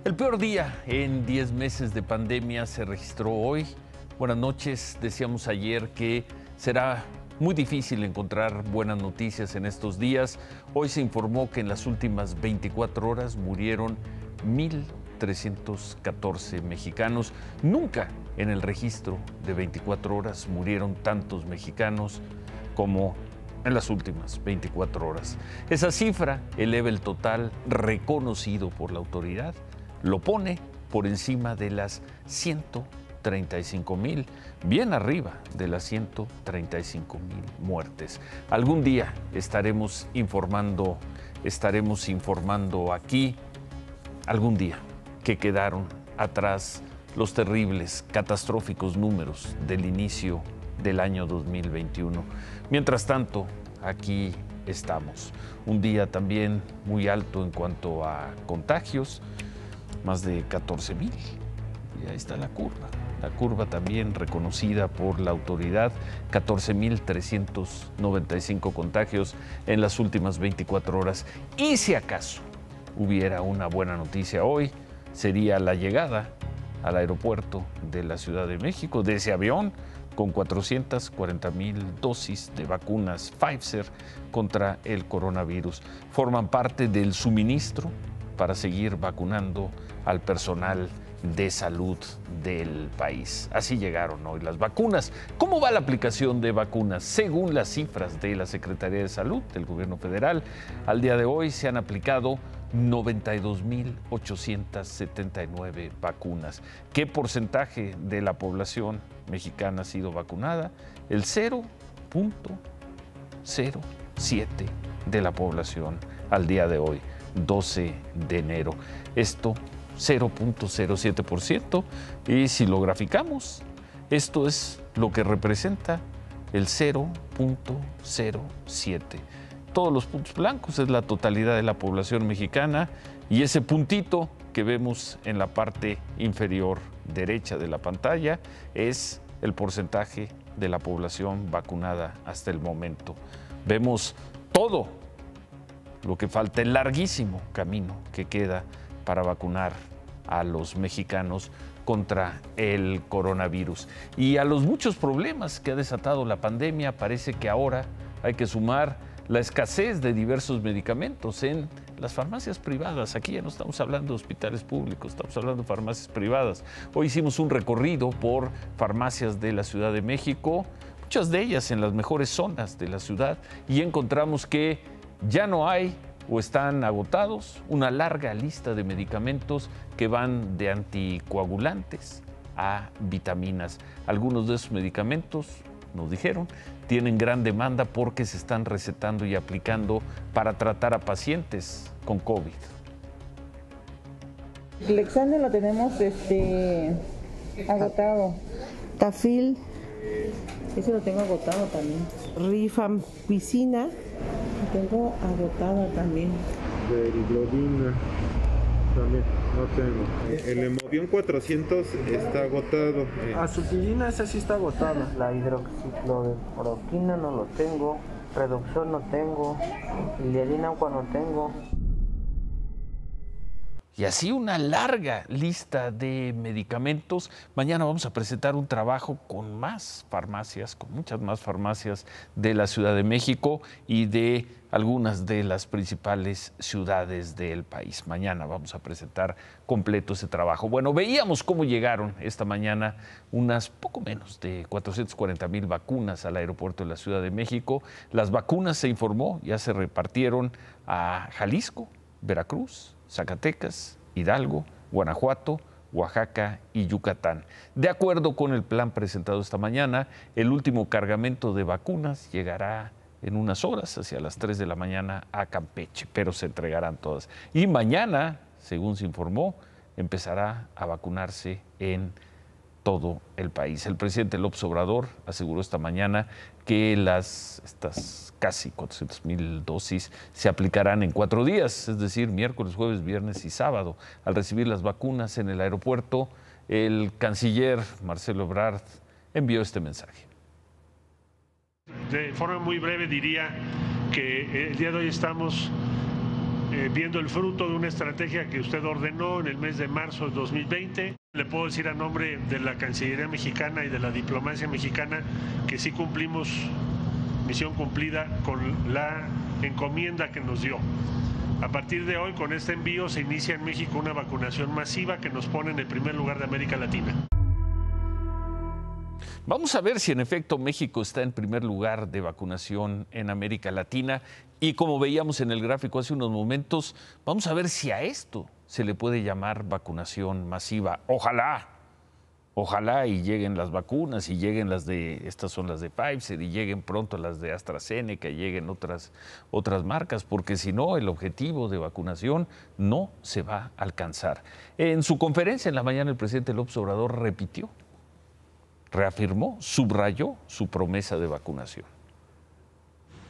El peor día en 10 meses de pandemia se registró hoy. Buenas noches. Decíamos ayer que será muy difícil encontrar buenas noticias en estos días. Hoy se informó que en las últimas 24 horas murieron 1,314 mexicanos. Nunca en el registro de 24 horas murieron tantos mexicanos como en las últimas 24 horas. Esa cifra eleva el total reconocido por la autoridad, lo pone por encima de las 135,000, bien arriba de las 135,000 muertes. Algún día estaremos informando aquí, algún día, que quedaron atrás los terribles, catastróficos números del inicio del año 2021. Mientras tanto, aquí estamos. Un día también muy alto en cuanto a contagios, más de 14,000. Y ahí está la curva también reconocida por la autoridad, 14,395 contagios en las últimas 24 horas. Y si acaso hubiera una buena noticia hoy, sería la llegada al aeropuerto de la Ciudad de México de ese avión con 440,000 dosis de vacunas Pfizer contra el coronavirus. Forman parte del suministro para seguir vacunando al personal de salud del país. Así llegaron hoy las vacunas. ¿Cómo va la aplicación de vacunas? Según las cifras de la Secretaría de Salud del Gobierno Federal, al día de hoy se han aplicado 92,879 vacunas. ¿Qué porcentaje de la población mexicana ha sido vacunada? El 0,07 de la población al día de hoy, 12 de enero. Esto 0,07%, y si lo graficamos, esto es lo que representa el 0,07. Todos los puntos blancos es la totalidad de la población mexicana, y ese puntito que vemos en la parte inferior derecha de la pantalla es el porcentaje de la población vacunada hasta el momento. Vemos todo lo que falta, el larguísimo camino que queda para vacunar a los mexicanos contra el coronavirus. Y a los muchos problemas que ha desatado la pandemia, parece que ahora hay que sumar la escasez de diversos medicamentos en las farmacias privadas. Aquí ya no estamos hablando de hospitales públicos, estamos hablando de farmacias privadas. Hoy hicimos un recorrido por farmacias de la Ciudad de México, muchas de ellas en las mejores zonas de la ciudad, y encontramos que ya no hay o están agotados una larga lista de medicamentos que van de anticoagulantes a vitaminas. Algunos de esos medicamentos, nos dijeron, tienen gran demanda porque se están recetando y aplicando para tratar a pacientes con COVID. Lexane lo tenemos agotado. Tafil, Ese lo tengo agotado también. Rifampicina, Lo tengo agotado también. Veriglobina también no tengo. El Hemobion 400 está agotado. Azutilina, esa sí está agotada. La hidroxicloroquina no lo tengo, Redoxon no tengo, Iliadina agua no tengo. Y así una larga lista de medicamentos. Mañana vamos a presentar un trabajo con más farmacias, con muchas más farmacias de la Ciudad de México y de algunas de las principales ciudades del país. Mañana vamos a presentar completo ese trabajo. Bueno, veíamos cómo llegaron esta mañana unas poco menos de 440,000 vacunas al aeropuerto de la Ciudad de México. Las vacunas, se informó, ya se repartieron a Jalisco, Veracruz, Zacatecas, Hidalgo, Guanajuato, Oaxaca y Yucatán. De acuerdo con el plan presentado esta mañana, el último cargamento de vacunas llegará en unas horas, hacia las 3 de la mañana, a Campeche, pero se entregarán todas. Y mañana, según se informó, empezará a vacunarse en todo el país. El presidente López Obrador aseguró esta mañana que estas casi 400,000 dosis se aplicarán en 4 días, es decir, miércoles, jueves, viernes y sábado. Al recibir las vacunas en el aeropuerto, el canciller Marcelo Ebrard envió este mensaje. De forma muy breve diría que el día de hoy estamos viendo el fruto de una estrategia que usted ordenó en el mes de marzo de 2020. Le puedo decir a nombre de la Cancillería mexicana y de la diplomacia mexicana que sí cumplimos, misión cumplida con la encomienda que nos dio. A partir de hoy, con este envío, se inicia en México una vacunación masiva que nos pone en el primer lugar de América Latina. Vamos a ver si en efecto México está en primer lugar de vacunación en América Latina y como veíamos en el gráfico hace unos momentos, vamos a ver si a esto se le puede llamar vacunación masiva. Ojalá, ojalá y lleguen las vacunas y lleguen estas son las de Pfizer y lleguen pronto las de AstraZeneca y lleguen otras marcas, porque si no, el objetivo de vacunación no se va a alcanzar. En su conferencia en la mañana el presidente López Obrador reafirmó, subrayó su promesa de vacunación.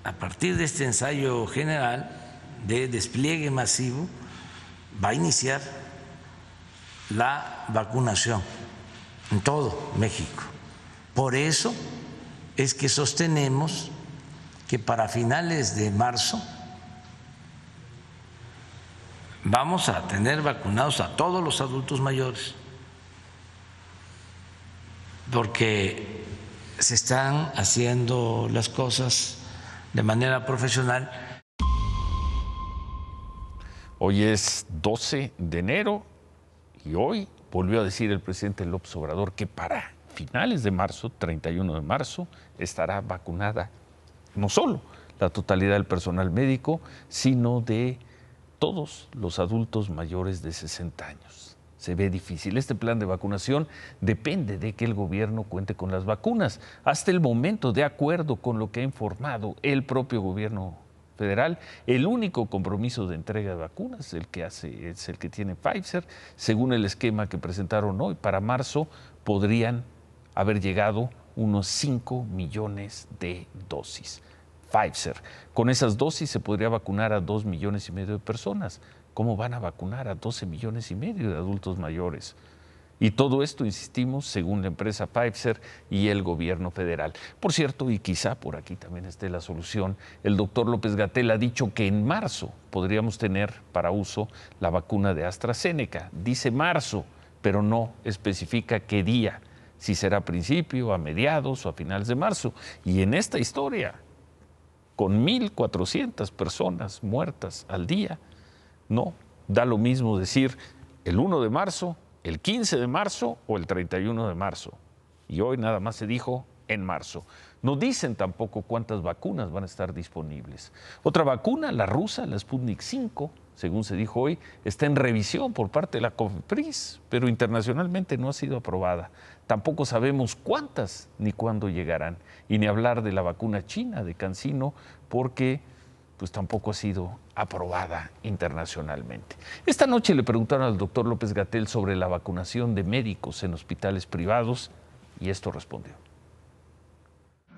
A partir de este ensayo general de despliegue masivo, va a iniciar la vacunación en todo México. Por eso es que sostenemos que para finales de marzo vamos a tener vacunados a todos los adultos mayores, porque se están haciendo las cosas de manera profesional. Hoy es 12 de enero y hoy volvió a decir el presidente López Obrador que para finales de marzo, 31 de marzo, estará vacunada no solo la totalidad del personal médico, sino de todos los adultos mayores de 60 años. Se ve difícil. Este plan de vacunación depende de que el gobierno cuente con las vacunas. Hasta el momento, de acuerdo con lo que ha informado el propio gobierno federal, el único compromiso de entrega de vacunas es el que tiene Pfizer. Según el esquema que presentaron hoy, para marzo podrían haber llegado unos 5 millones de dosis. Pfizer. Con esas dosis se podría vacunar a 2,5 millones de personas. ¿Cómo van a vacunar a 12,5 millones de adultos mayores? Y todo esto, insistimos, según la empresa Pfizer y el gobierno federal. Por cierto, y quizá por aquí también esté la solución, el doctor López-Gatell ha dicho que en marzo podríamos tener para uso la vacuna de AstraZeneca. Dice marzo, pero no especifica qué día, si será a principio, a mediados o a finales de marzo. Y en esta historia, con 1,400 personas muertas al día, no da lo mismo decir el 1 de marzo, el 15 de marzo o el 31 de marzo. Y hoy nada más se dijo en marzo. No dicen tampoco cuántas vacunas van a estar disponibles. Otra vacuna, la rusa, la Sputnik 5, según se dijo hoy, está en revisión por parte de la COFEPRIS, pero internacionalmente no ha sido aprobada. Tampoco sabemos cuántas ni cuándo llegarán. Y ni hablar de la vacuna china de CanSino, porque pues tampoco ha sido aprobada internacionalmente. Esta noche le preguntaron al doctor López-Gatell sobre la vacunación de médicos en hospitales privados y esto respondió.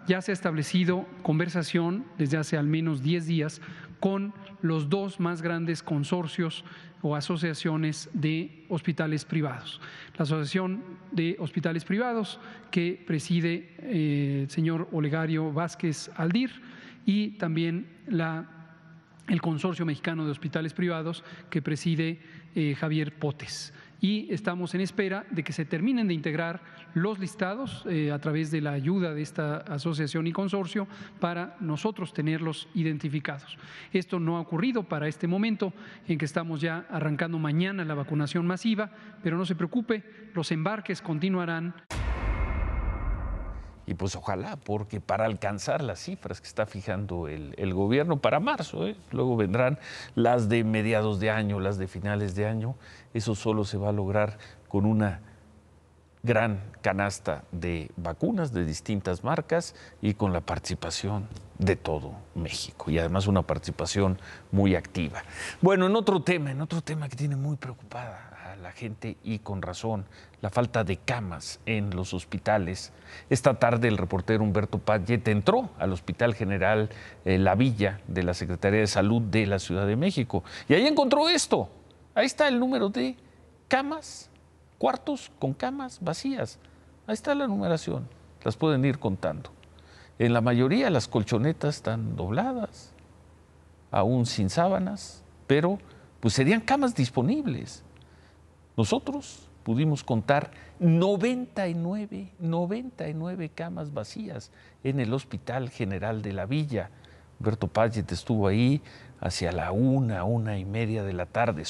Ya se ha establecido conversación desde hace al menos 10 días con los 2 más grandes consorcios o asociaciones de hospitales privados. La Asociación de Hospitales Privados, que preside el señor Olegario Vázquez Aldir, y también el Consorcio Mexicano de Hospitales Privados, que preside Javier Potes. Y estamos en espera de que se terminen de integrar los listados a través de la ayuda de esta asociación y consorcio para nosotros tenerlos identificados. Esto no ha ocurrido para este momento en que estamos ya arrancando mañana la vacunación masiva, pero no se preocupe, los embarques continuarán. Y pues ojalá, porque para alcanzar las cifras que está fijando el gobierno para marzo, luego vendrán las de mediados de año, las de finales de año, eso solo se va a lograr con una gran canasta de vacunas de distintas marcas y con la participación de todo México y además una participación muy activa. Bueno, en otro tema que tiene muy preocupada a la gente y con razón, la falta de camas en los hospitales. Esta tarde el reportero Humberto Padgett entró al Hospital General La Villa de la Secretaría de Salud de la Ciudad de México y ahí encontró esto. Ahí está el número de camas, cuartos con camas vacías. Ahí está la numeración, las pueden ir contando. En la mayoría las colchonetas están dobladas, aún sin sábanas, pero pues serían camas disponibles. Nosotros pudimos contar 99 camas vacías en el Hospital General de la Villa. Humberto Payet estuvo ahí hacia la 1:30 de la tarde.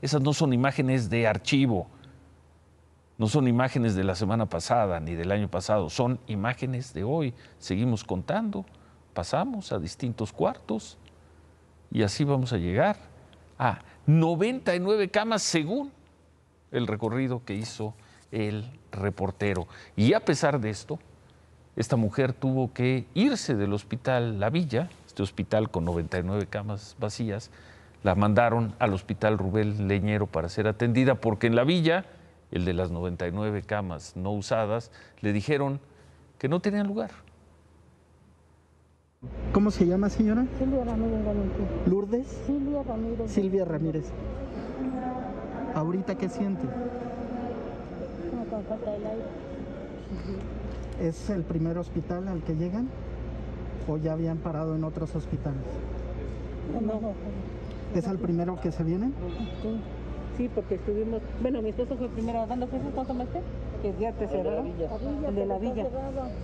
Esas no son imágenes de archivo, no son imágenes de la semana pasada ni del año pasado, son imágenes de hoy. Seguimos contando, pasamos a distintos cuartos y así vamos a llegar a 99 camas según el recorrido que hizo el reportero. Y a pesar de esto, esta mujer tuvo que irse del Hospital La Villa, este hospital con 99 camas vacías, la mandaron al Hospital Rubén Leñero para ser atendida, porque en La Villa, el de las 99 camas no usadas, le dijeron que no tenían lugar. ¿Cómo se llama, señora? Silvia Ramírez Valentín. ¿Lourdes? Silvia Ramírez. Silvia Ramírez. ¿Ahorita qué siente? Como con falta del aire. ¿Es el primer hospital al que llegan? ¿O ya habían parado en otros hospitales? No. ¿Es el primero que se viene? Sí, porque estuvimos, bueno, mi esposo fue primero dando clases, ¿cuánto más que ya te cerraron? El de la Villa.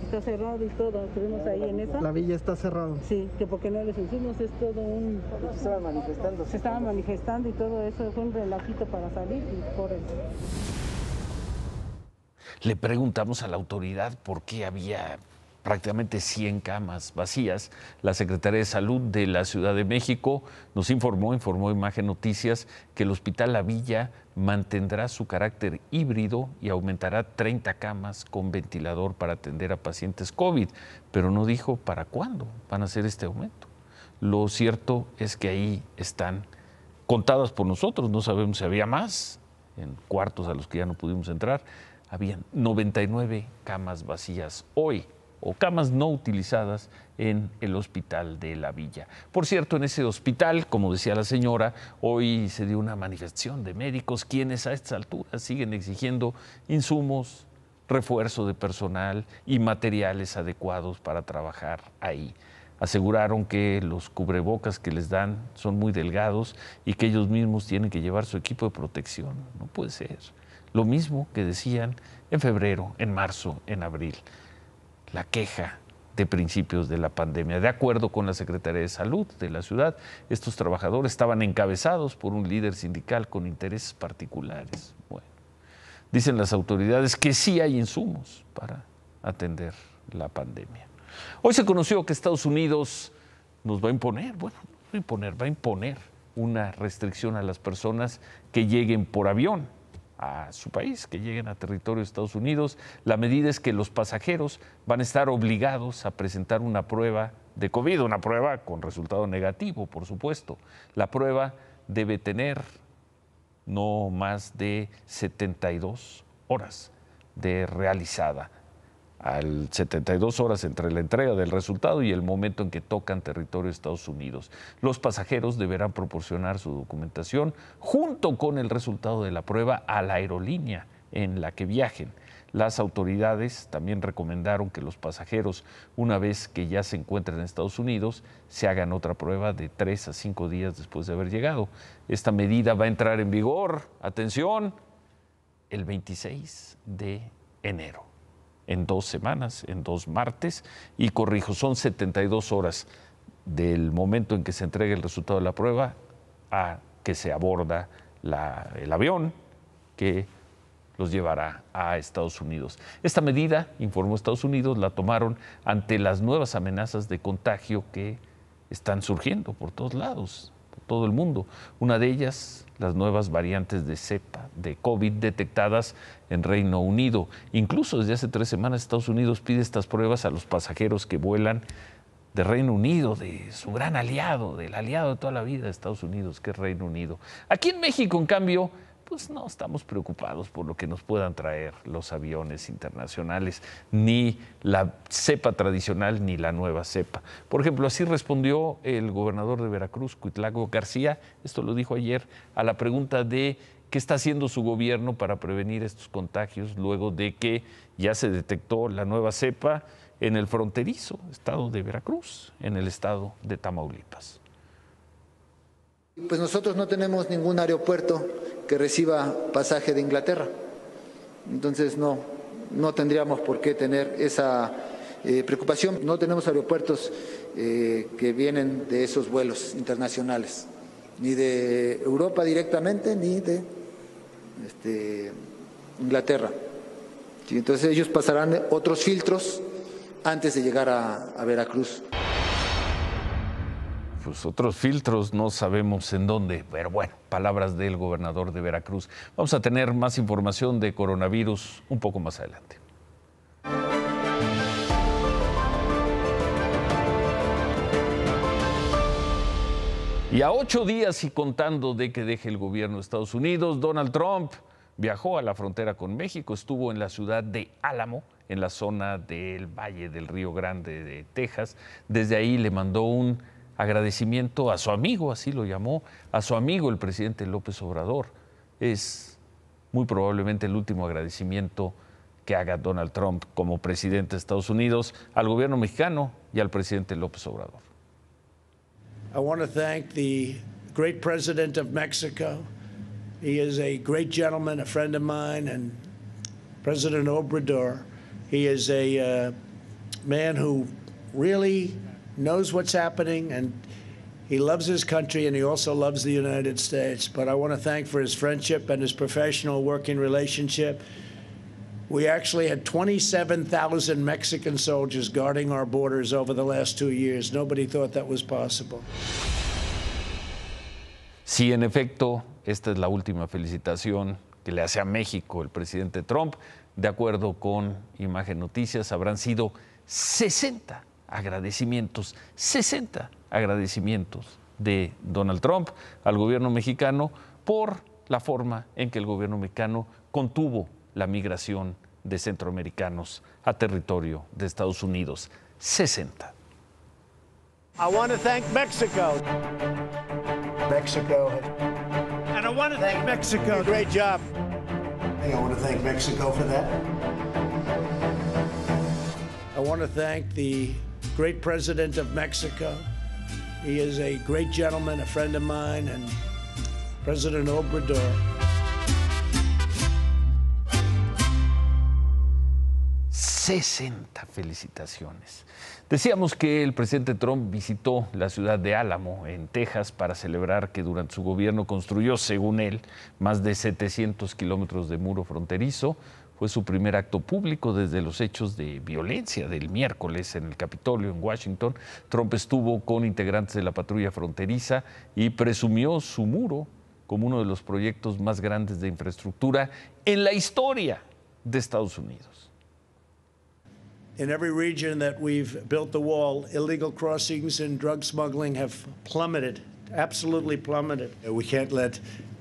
Está cerrado y todo, estuvimos ahí en eso. La Villa está cerrado. Sí, que porque no les hicimos, es todo un... Se estaban manifestando. Se estaban manifestando y todo eso, fue un relajito para salir y por eso. Le preguntamos a la autoridad por qué había prácticamente 100 camas vacías. La Secretaría de Salud de la Ciudad de México nos informó Imagen Noticias, que el Hospital La Villa mantendrá su carácter híbrido y aumentará 30 camas con ventilador para atender a pacientes COVID, pero no dijo para cuándo van a hacer este aumento. Lo cierto es que ahí están contadas por nosotros, no sabemos si había más, en cuartos a los que ya no pudimos entrar, habían 99 camas vacías hoy, o camas no utilizadas en el Hospital de La Villa. Por cierto, en ese hospital, como decía la señora, hoy se dio una manifestación de médicos quienes a estas alturas siguen exigiendo insumos, refuerzo de personal y materiales adecuados para trabajar ahí. Aseguraron que los cubrebocas que les dan son muy delgados y que ellos mismos tienen que llevar su equipo de protección. No puede ser. Lo mismo que decían en febrero, en marzo, en abril. La queja de principios de la pandemia. De acuerdo con la Secretaría de Salud de la ciudad, estos trabajadores estaban encabezados por un líder sindical con intereses particulares. Bueno, dicen las autoridades que sí hay insumos para atender la pandemia. Hoy se conoció que Estados Unidos nos va a imponer, va a imponer una restricción a las personas que lleguen por avión a su país, que lleguen a territorio de Estados Unidos. La medida es que los pasajeros van a estar obligados a presentar una prueba de COVID, una prueba con resultado negativo, por supuesto. La prueba debe tener no más de 72 horas de realizada. Al 72 horas entre la entrega del resultado y el momento en que tocan territorio de Estados Unidos. Los pasajeros deberán proporcionar su documentación junto con el resultado de la prueba a la aerolínea en la que viajen. Las autoridades también recomendaron que los pasajeros, una vez que ya se encuentren en Estados Unidos, se hagan otra prueba de 3 a 5 días después de haber llegado. Esta medida va a entrar en vigor, atención, el 26 de enero. En 2 semanas, en 2 martes, y corrijo, son 72 horas del momento en que se entregue el resultado de la prueba a que se aborda el avión que los llevará a Estados Unidos. Esta medida, informó Estados Unidos, la tomaron ante las nuevas amenazas de contagio que están surgiendo por todos lados, por todo el mundo. Una de ellas, las nuevas variantes de cepa de COVID detectadas en Reino Unido. Incluso desde hace 3 semanas Estados Unidos pide estas pruebas a los pasajeros que vuelan de Reino Unido, de su gran aliado, del aliado de toda la vida de Estados Unidos, que es Reino Unido. Aquí en México, en cambio, pues no estamos preocupados por lo que nos puedan traer los aviones internacionales, ni la cepa tradicional ni la nueva cepa. Por ejemplo, así respondió el gobernador de Veracruz, Cuitlago García, esto lo dijo ayer, a la pregunta de qué está haciendo su gobierno para prevenir estos contagios luego de que ya se detectó la nueva cepa en el fronterizo estado de Veracruz, en el estado de Tamaulipas. Pues nosotros no tenemos ningún aeropuerto que reciba pasaje de Inglaterra, entonces no tendríamos por qué tener esa preocupación. No tenemos aeropuertos que vienen de esos vuelos internacionales, ni de Europa directamente, ni de Inglaterra. Sí, entonces ellos pasarán otros filtros antes de llegar a Veracruz. Pues otros filtros, no sabemos en dónde, pero bueno, palabras del gobernador de Veracruz. Vamos a tener más información de coronavirus un poco más adelante. Y a 8 días y contando de que deje el gobierno de Estados Unidos, Donald Trump viajó a la frontera con México, estuvo en la ciudad de Álamo, en la zona del Valle del Río Grande de Texas. Desde ahí le mandó un agradecimiento a su amigo, así lo llamó, a su amigo el presidente López Obrador. Es muy probablemente el último agradecimiento que haga Donald Trump como presidente de Estados Unidos al gobierno mexicano y al presidente López Obrador. I want to thank the great president of Mexico. He is a great gentleman, a friend of mine, and President Obrador. He is a man who really knows what's happening, and he loves his country, and he also loves the United States. But I want to thank for his friendship and his professional working relationship. We actually had 27,000 Mexican soldiers guarding our borders over the last 2 years. Nobody thought that was possible. Sí, en efecto, esta es la última felicitación que le hace a México el presidente Trump. De acuerdo con Imagen Noticias, habrán sido 60 agradecimientos de Donald Trump al gobierno mexicano por la forma en que el gobierno mexicano contuvo la migración de centroamericanos a territorio de Estados Unidos. 60. I want to thank Mexico. And I want to thank Mexico. Great job. I want to thank Mexico for that. I want to thank the great president of Mexico. He is a great gentleman, a friend of mine, and President Obrador. 60 felicitaciones. Decíamos que el presidente Trump visitó la ciudad de Álamo, en Texas, para celebrar que durante su gobierno construyó, según él, más de 700 kilómetros de muro fronterizo. Fue su primer acto público desde los hechos de violencia del miércoles en el Capitolio, en Washington. Trump estuvo con integrantes de la patrulla fronteriza y presumió su muro como uno de los proyectos más grandes de infraestructura en la historia de Estados Unidos. In every region that we've built the wall, illegal crossings and drug smuggling have plummeted, absolutely plummeted. We can't let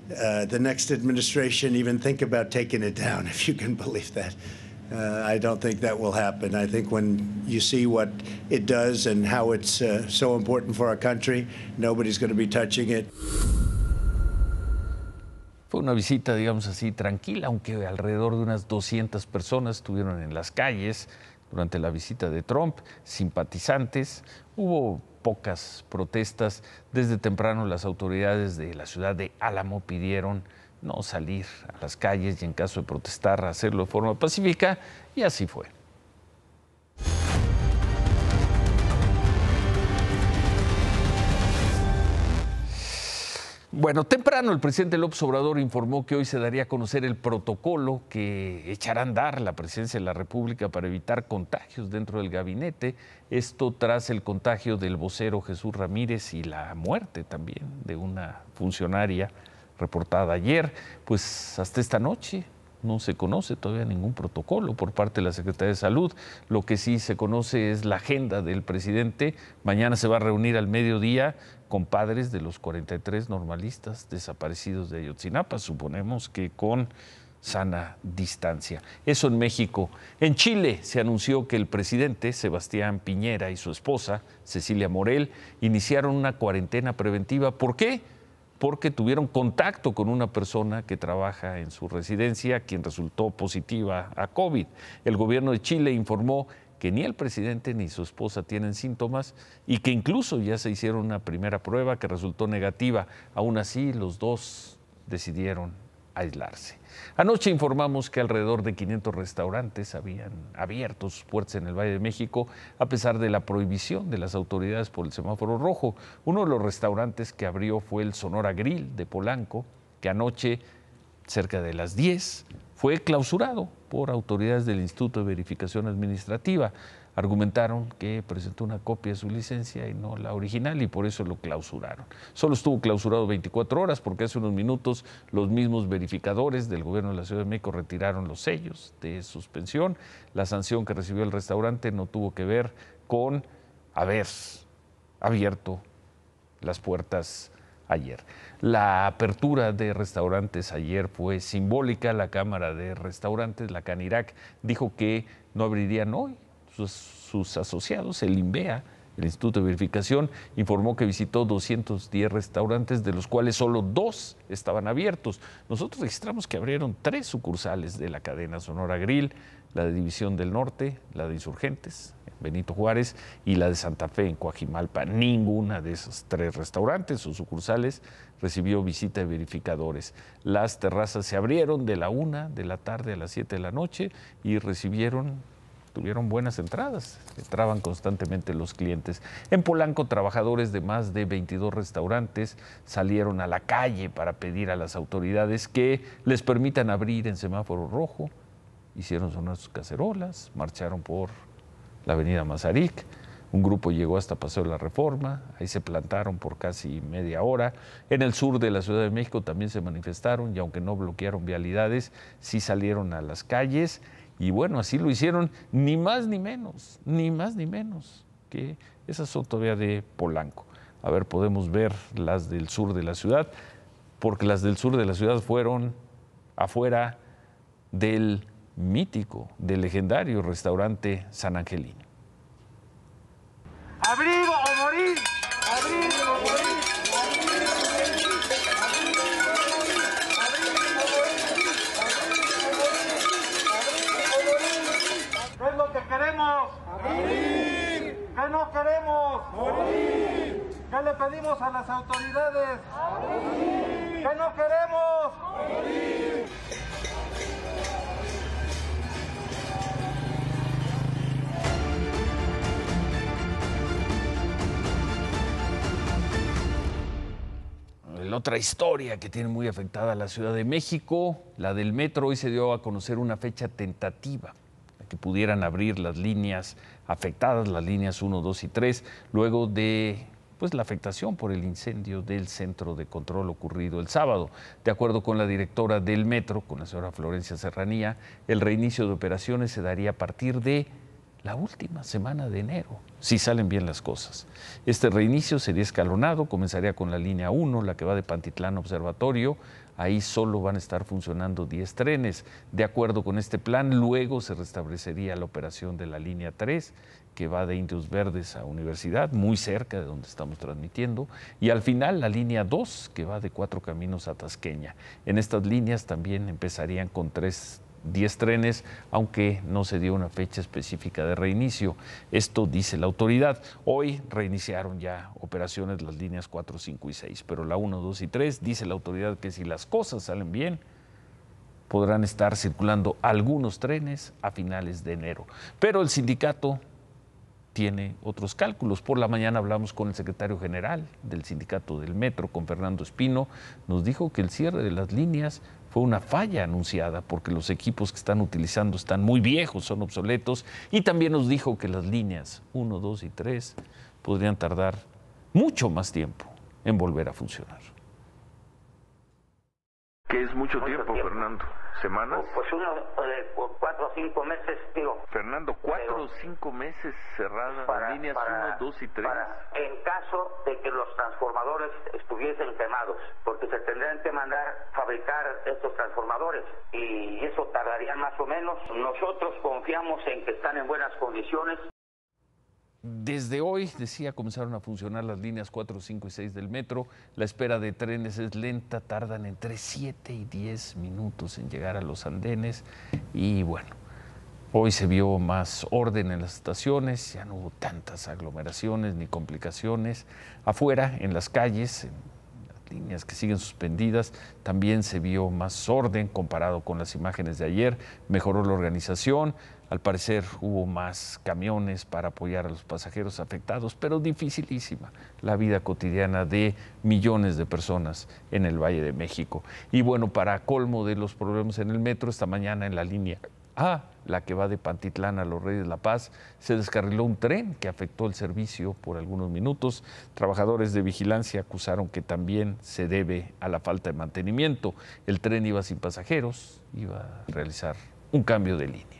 the next administration even think about taking it down, if you can believe that. I don't think that will happen. I think when you see what it does and how it's so important for our country, nobody's going to be touching it. Fue una visita, digamos así, tranquila, aunque alrededor de unas 200 personas estuvieron en las calles durante la visita de Trump, simpatizantes. Hubo pocas protestas. Desde temprano las autoridades de la ciudad de Álamo pidieron no salir a las calles y, en caso de protestar, hacerlo de forma pacífica, y así fue. Bueno, temprano el presidente López Obrador informó que hoy se daría a conocer el protocolo que echará a andar la presidencia de la República para evitar contagios dentro del gabinete. Esto tras el contagio del vocero Jesús Ramírez y la muerte también de una funcionaria reportada ayer. Pues hasta esta noche no se conoce todavía ningún protocolo por parte de la Secretaría de Salud. Lo que sí se conoce es la agenda del presidente. Mañana se va a reunir al mediodía con padres de los 43 normalistas desaparecidos de Ayotzinapa, suponemos que con sana distancia. Eso en México. En Chile se anunció que el presidente Sebastián Piñera y su esposa, Cecilia Morel, iniciaron una cuarentena preventiva. ¿Por qué? Porque tuvieron contacto con una persona que trabaja en su residencia, quien resultó positiva a COVID. El gobierno de Chile informó que ni el presidente ni su esposa tienen síntomas y que incluso ya se hicieron una primera prueba que resultó negativa. Aún así, los dos decidieron aislarse. Anoche informamos que alrededor de 500 restaurantes habían abierto sus puertas en el Valle de México a pesar de la prohibición de las autoridades por el semáforo rojo. Uno de los restaurantes que abrió fue el Sonora Grill de Polanco, que anoche, cerca de las 10, fue clausurado por autoridades del Instituto de Verificación Administrativa. Argumentaron que presentó una copia de su licencia y no la original y por eso lo clausuraron. Solo estuvo clausurado 24 horas porque hace unos minutos los mismos verificadores del gobierno de la Ciudad de México retiraron los sellos de suspensión. La sanción que recibió el restaurante no tuvo que ver con haber abierto las puertas ayer. La apertura de restaurantes ayer fue simbólica. La Cámara de Restaurantes, la Canirac, dijo que no abrirían hoy. Sus asociados, el INVEA, el Instituto de Verificación, informó que visitó 210 restaurantes, de los cuales solo 2 estaban abiertos. Nosotros registramos que abrieron 3 sucursales de la cadena Sonora Grill, la de División del Norte, la de Insurgentes, en Benito Juárez, y la de Santa Fe, en Coajimalpa. Ninguna de esos 3 restaurantes o sucursales recibió visita de verificadores. Las terrazas se abrieron de la 1 de la tarde a las 7 de la noche y tuvieron buenas entradas, entraban constantemente los clientes. En Polanco, trabajadores de más de 22 restaurantes salieron a la calle para pedir a las autoridades que les permitan abrir en semáforo rojo. Hicieron sonar sus cacerolas, marcharon por la avenida Mazarik. Un grupo llegó hasta Paseo de la Reforma, ahí se plantaron por casi media hora. En el sur de la Ciudad de México también se manifestaron y aunque no bloquearon vialidades, sí salieron a las calles. Y bueno, así lo hicieron, ni más ni menos, que esas son todavía de Polanco. A ver, podemos ver las del sur de la ciudad, porque las del sur de la ciudad fueron afuera del mítico, del legendario restaurante San Angelino. ¡Abrir o morir! ¡Abrir o morir! ¿Qué es lo que queremos? ¡Abrir! ¿Qué no queremos? ¡Morir! ¿Qué le pedimos a las autoridades? ¡Abrir! ¿Qué no queremos? ¡Morir! Otra historia que tiene muy afectada a la Ciudad de México, la del metro. Hoy se dio a conocer una fecha tentativa que pudieran abrir las líneas afectadas, las líneas 1, 2 y 3, luego de la afectación por el incendio del centro de control ocurrido el sábado. De acuerdo con la directora del metro, con la señora Florencia Serranía, el reinicio de operaciones se daría a partir de la última semana de enero, si salen bien las cosas. Este reinicio sería escalonado, comenzaría con la línea 1, la que va de Pantitlán a Observatorio. Ahí solo van a estar funcionando 10 trenes. De acuerdo con este plan, luego se restablecería la operación de la línea 3, que va de Indios Verdes a Universidad, muy cerca de donde estamos transmitiendo, y al final la línea 2, que va de Cuatro Caminos a Tasqueña. En estas líneas también empezarían con 10 trenes, aunque no se dio una fecha específica de reinicio. Esto dice la autoridad. Hoy reiniciaron ya operaciones las líneas 4, 5 y 6, pero la 1, 2 y 3 dice la autoridad que si las cosas salen bien, podrán estar circulando algunos trenes a finales de enero. Pero el sindicato tiene otros cálculos. Por la mañana hablamos con el secretario general del sindicato del metro, con Fernando Espino. Nos dijo que el cierre de las líneas fue una falla anunciada porque los equipos que están utilizando están muy viejos, son obsoletos, y también nos dijo que las líneas 1, 2 y 3 podrían tardar mucho más tiempo en volver a funcionar. ¿Qué es mucho tiempo, Fernando? ¿Semanas? Pues 4 o 5 meses, digo. Fernando, 4 o 5 meses cerradas las líneas 1, 2 y 3. En caso de que los transformadores estuviesen quemados, porque se tendrían que mandar fabricar estos transformadores y eso tardaría más o menos. Nosotros confiamos en que están en buenas condiciones. Desde hoy, decía, comenzaron a funcionar las líneas 4, 5 y 6 del metro. La espera de trenes es lenta, tardan entre 7 y 10 minutos en llegar a los andenes. Y bueno, Hoy se vio más orden en las estaciones, ya no hubo tantas aglomeraciones ni complicaciones. Afuera, en las calles, en las líneas que siguen suspendidas, también se vio más orden comparado con las imágenes de ayer. Mejoró la organización. Al parecer hubo más camiones para apoyar a los pasajeros afectados, pero dificilísima la vida cotidiana de millones de personas en el Valle de México. Y bueno, para colmo de los problemas en el metro, esta mañana en la línea A, la que va de Pantitlán a Los Reyes de la Paz, se descarriló un tren que afectó el servicio por algunos minutos. Trabajadores de vigilancia acusaron que también se debe a la falta de mantenimiento. El tren iba sin pasajeros, iba a realizar un cambio de línea.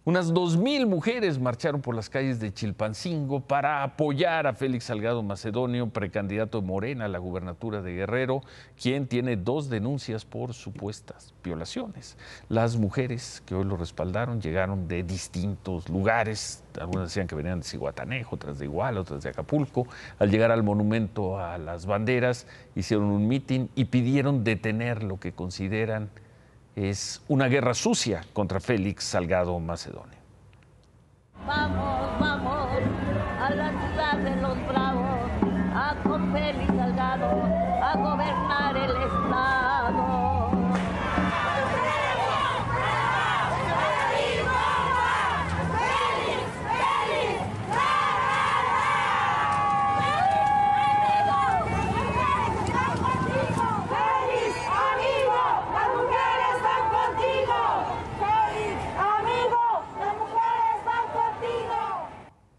Unas 2,000 mujeres marcharon por las calles de Chilpancingo para apoyar a Félix Salgado Macedonio, precandidato de Morena a la gubernatura de Guerrero, quien tiene 2 denuncias por supuestas violaciones. Las mujeres que hoy lo respaldaron llegaron de distintos lugares, algunas decían que venían de Zihuatanejo, otras de Iguala, otras de Acapulco. Al llegar al monumento a las banderas, hicieron un mitin y pidieron detener lo que consideran es una guerra sucia contra Félix Salgado Macedonio. Vamos, vamos a la ciudad de los bravos, a con Félix Salgado, a gobernar el estado.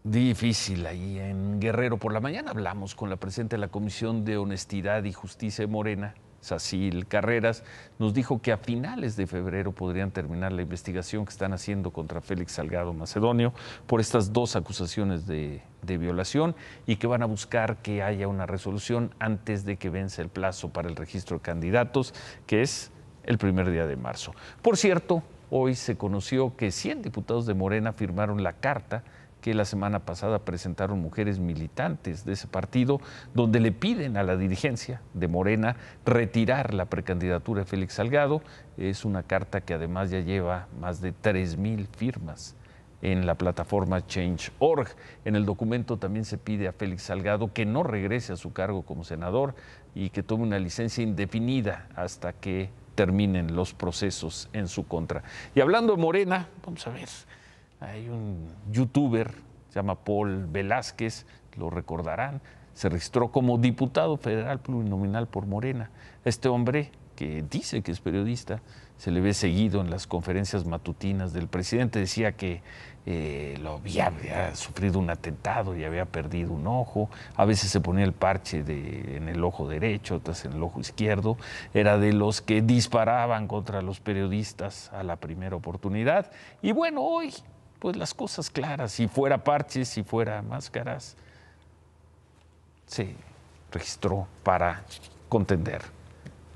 Difícil ahí en Guerrero. Por la mañana hablamos con la presidenta de la Comisión de Honestidad y Justicia de Morena, Sacil Carreras. Nos dijo que a finales de febrero podrían terminar la investigación que están haciendo contra Félix Salgado Macedonio por estas 2 acusaciones de violación y que van a buscar que haya una resolución antes de que vence el plazo para el registro de candidatos, que es el primer día de marzo. Por cierto, hoy se conoció que 100 diputados de Morena firmaron la carta que la semana pasada presentaron mujeres militantes de ese partido, donde le piden a la dirigencia de Morena retirar la precandidatura de Félix Salgado. Es una carta que además ya lleva más de 3,000 firmas en la plataforma Change.org. En el documento también se pide a Félix Salgado que no regrese a su cargo como senador y que tome una licencia indefinida hasta que terminen los procesos en su contra. Y hablando de Morena, vamos a ver. Hay un youtuber, se llama Paul Velázquez, lo recordarán, se registró como diputado federal plurinominal por Morena. Este hombre, que dice que es periodista, se le ve seguido en las conferencias matutinas del presidente. Decía que había sufrido un atentado y había perdido un ojo. A veces se ponía el parche en el ojo derecho, otras en el ojo izquierdo. Era de los que disparaban contra los periodistas a la primera oportunidad. Y bueno, hoy pues las cosas claras, si fuera parches, si fuera máscaras, se registró para contender,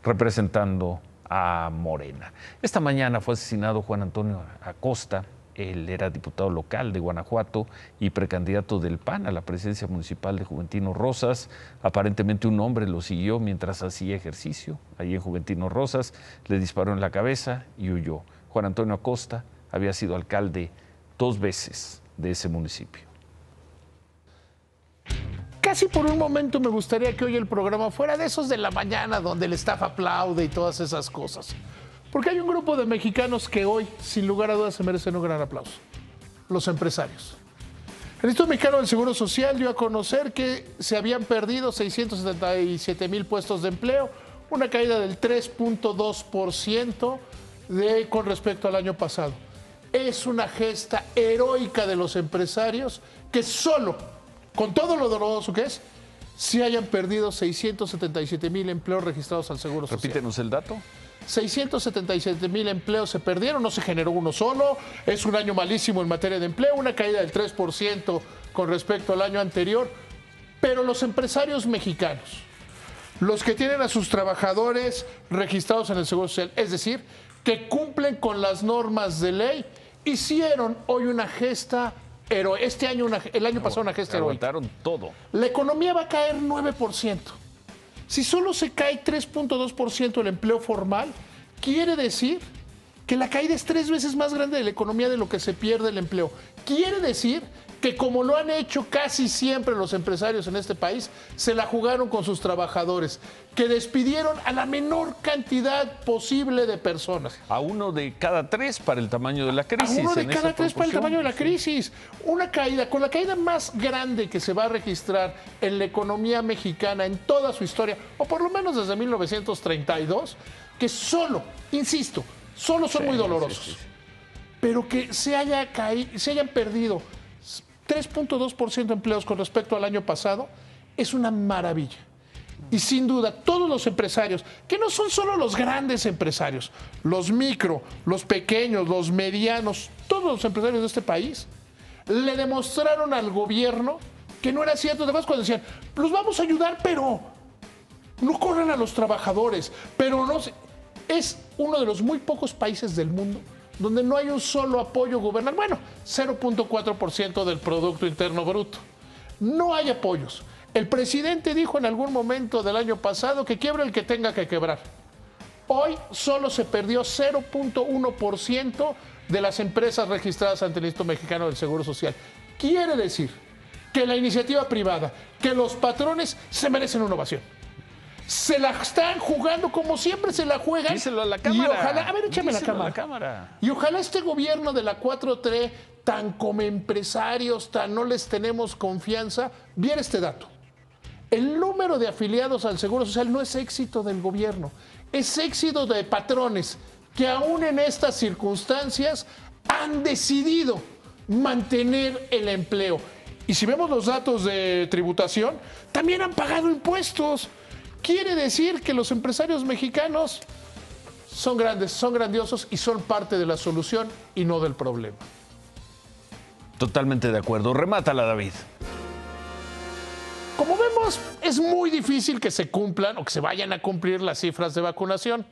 representando a Morena. Esta mañana fue asesinado Juan Antonio Acosta. Él era diputado local de Guanajuato y precandidato del PAN a la presidencia municipal de Juventino Rosas. Aparentemente un hombre lo siguió mientras hacía ejercicio allí en Juventino Rosas, le disparó en la cabeza y huyó. Juan Antonio Acosta había sido alcalde 2 veces de ese municipio. Casi por un momento me gustaría que hoy el programa fuera de esos de la mañana donde el staff aplaude y todas esas cosas. Porque hay un grupo de mexicanos que hoy, sin lugar a dudas, se merecen un gran aplauso. Los empresarios. El Instituto Mexicano del Seguro Social dio a conocer que se habían perdido 677,000 puestos de empleo, una caída del 3.2% con respecto al año pasado. Es una gesta heroica de los empresarios que solo, con todo lo doloroso que es, se hayan perdido 677,000 empleos registrados al Seguro Social. Repítenos el dato. 677,000 empleos se perdieron, no se generó uno solo. Es un año malísimo en materia de empleo, una caída del 3% con respecto al año anterior. Pero los empresarios mexicanos, los que tienen a sus trabajadores registrados en el Seguro Social, es decir, que cumplen con las normas de ley, hicieron hoy una gesta heroica. El año pasado una gesta heroica. Aguantaron todo. La economía va a caer 9%. Si solo se cae 3.2% el empleo formal, quiere decir que la caída es 3 veces más grande de la economía de lo que se pierde el empleo. Quiere decir que, como lo han hecho casi siempre los empresarios en este país, se la jugaron con sus trabajadores, que despidieron a la menor cantidad posible de personas. A 1 de cada 3 para el tamaño de la crisis. A 1 de cada 3 para el tamaño de la crisis. Una caída, con la caída más grande que se va a registrar en la economía mexicana en toda su historia, o por lo menos desde 1932, que solo, insisto, solo son muy dolorosos. Pero que se hayan perdido 3.2% de empleos con respecto al año pasado, es una maravilla. Y sin duda, todos los empresarios, que no son solo los grandes empresarios, los micro, los pequeños, los medianos, todos los empresarios de este país, le demostraron al gobierno que no era cierto. Además, cuando decían, los vamos a ayudar, pero no corran a los trabajadores, pero no se... Es uno de los muy pocos países del mundo donde no hay un solo apoyo gubernamental. Bueno, 0.4% del Producto Interno Bruto. No hay apoyos. El presidente dijo en algún momento del año pasado que quiebra el que tenga que quebrar. Hoy solo se perdió 0.1% de las empresas registradas ante el Instituto Mexicano del Seguro Social. Quiere decir que la iniciativa privada, que los patrones se merecen una ovación. Se la están jugando como siempre se la juegan. Díselo a la cámara. Y ojalá, a ver, échame Díselo la cámara. Y ojalá este gobierno de la 4T, tan como empresarios, tan no les tenemos confianza, viera este dato. El número de afiliados al Seguro Social no es éxito del gobierno, es éxito de patrones que aún en estas circunstancias han decidido mantener el empleo. Y si vemos los datos de tributación, también han pagado impuestos. Quiere decir que los empresarios mexicanos son grandes, son grandiosos y son parte de la solución y no del problema. Totalmente de acuerdo. Remátala, David. Como vemos, es muy difícil que se cumplan o que se vayan a cumplir las cifras de vacunación.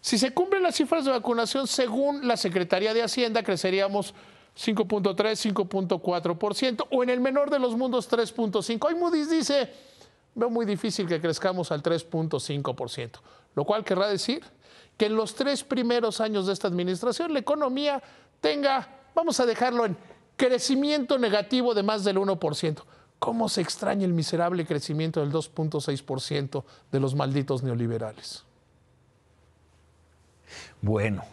Si se cumplen las cifras de vacunación, según la Secretaría de Hacienda, creceríamos 5.3, 5.4%, o en el menor de los mundos 3.5%. Hoy Moody's dice, veo muy difícil que crezcamos al 3.5%, lo cual querrá decir que en los 3 primeros años de esta administración la economía tenga, vamos a dejarlo en crecimiento negativo de más del 1%. ¿Cómo se extraña el miserable crecimiento del 2.6% de los malditos neoliberales? Bueno,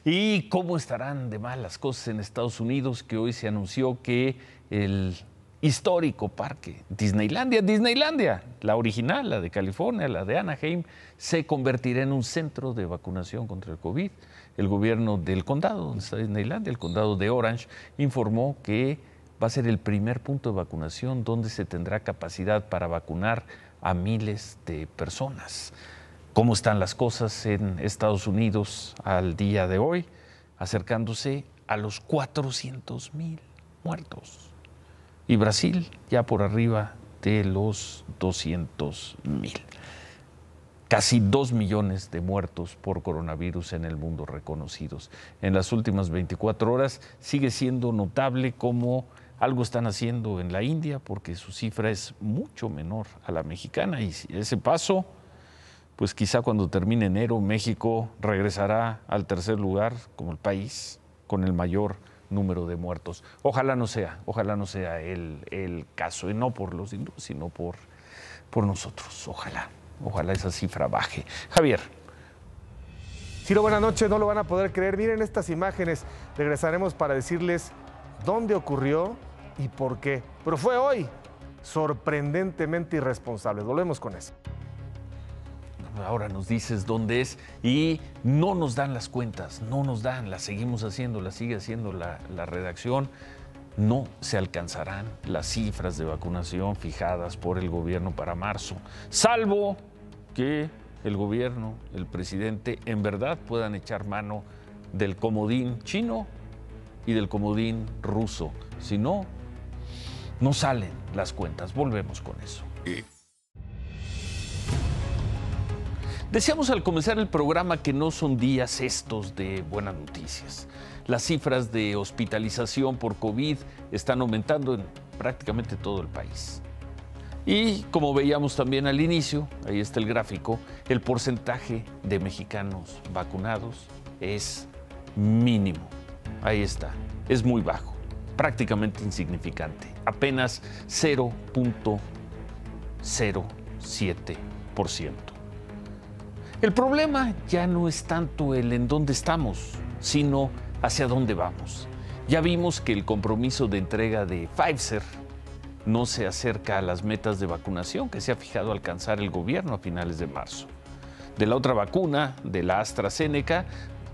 ¿y cómo estarán de mal las cosas en Estados Unidos, que hoy se anunció que el histórico parque Disneylandia, la original, la de California, la de Anaheim, se convertirá en un centro de vacunación contra el COVID? El gobierno del condado donde está Disneylandia, el condado de Orange, informó que va a ser el primer punto de vacunación donde se tendrá capacidad para vacunar a miles de personas. ¿Cómo están las cosas en Estados Unidos al día de hoy? Acercándose a los 400,000 muertos. Y Brasil ya por arriba de los 200,000. Casi 2 millones de muertos por coronavirus en el mundo reconocidos. En las últimas 24 horas sigue siendo notable cómo algo están haciendo en la India, porque su cifra es mucho menor a la mexicana, y ese paso, pues quizá cuando termine enero, México regresará al tercer lugar como el país con el mayor número de muertos. Ojalá no sea el caso, y no por los hindúes, sino por nosotros. Ojalá esa cifra baje. Javier. Ciro, buenas noches. No lo van a poder creer. Miren estas imágenes. Regresaremos para decirles dónde ocurrió y por qué. Pero fue hoy, sorprendentemente irresponsables. Volvemos con eso. Ahora nos dices dónde es y no nos dan las cuentas, no nos dan, las seguimos haciendo, las sigue haciendo la redacción. No se alcanzarán las cifras de vacunación fijadas por el gobierno para marzo, salvo que el gobierno, el presidente, en verdad puedan echar mano del comodín chino y del comodín ruso. Si no, no salen las cuentas. Volvemos con eso. Decíamos al comenzar el programa que no son días estos de buenas noticias. Las cifras de hospitalización por COVID están aumentando en prácticamente todo el país. Y como veíamos también al inicio, ahí está el gráfico, el porcentaje de mexicanos vacunados es mínimo. Ahí está, es muy bajo, prácticamente insignificante, apenas 0.07%. El problema ya no es tanto el en dónde estamos, sino hacia dónde vamos. Ya vimos que el compromiso de entrega de Pfizer no se acerca a las metas de vacunación que se ha fijado alcanzar el gobierno a finales de marzo. De la otra vacuna, de la AstraZeneca,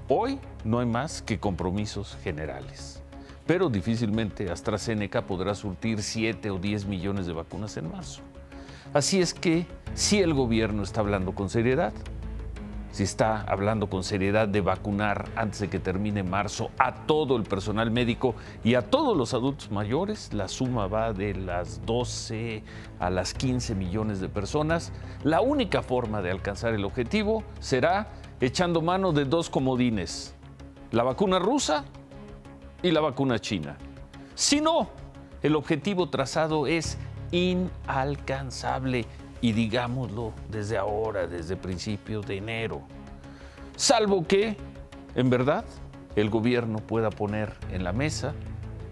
hoy no hay más que compromisos generales. Pero difícilmente AstraZeneca podrá surtir 7 o 10 millones de vacunas en marzo. Así es que si el gobierno está hablando con seriedad, si está hablando con seriedad de vacunar antes de que termine marzo a todo el personal médico y a todos los adultos mayores, la suma va de las 12 a las 15 millones de personas. La única forma de alcanzar el objetivo será echando mano de dos comodines, la vacuna rusa y la vacuna china. Si no, el objetivo trazado es inalcanzable. Y digámoslo desde ahora, desde principios de enero. Salvo que, en verdad, el gobierno pueda poner en la mesa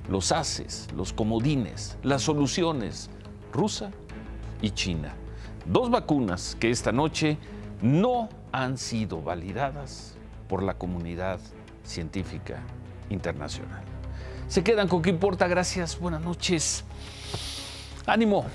los haces, los comodines, las soluciones, rusa y china. Dos vacunas que esta noche no han sido validadas por la comunidad científica internacional. Se quedan con ¿Qué importa? Gracias, buenas noches. ¡Ánimo!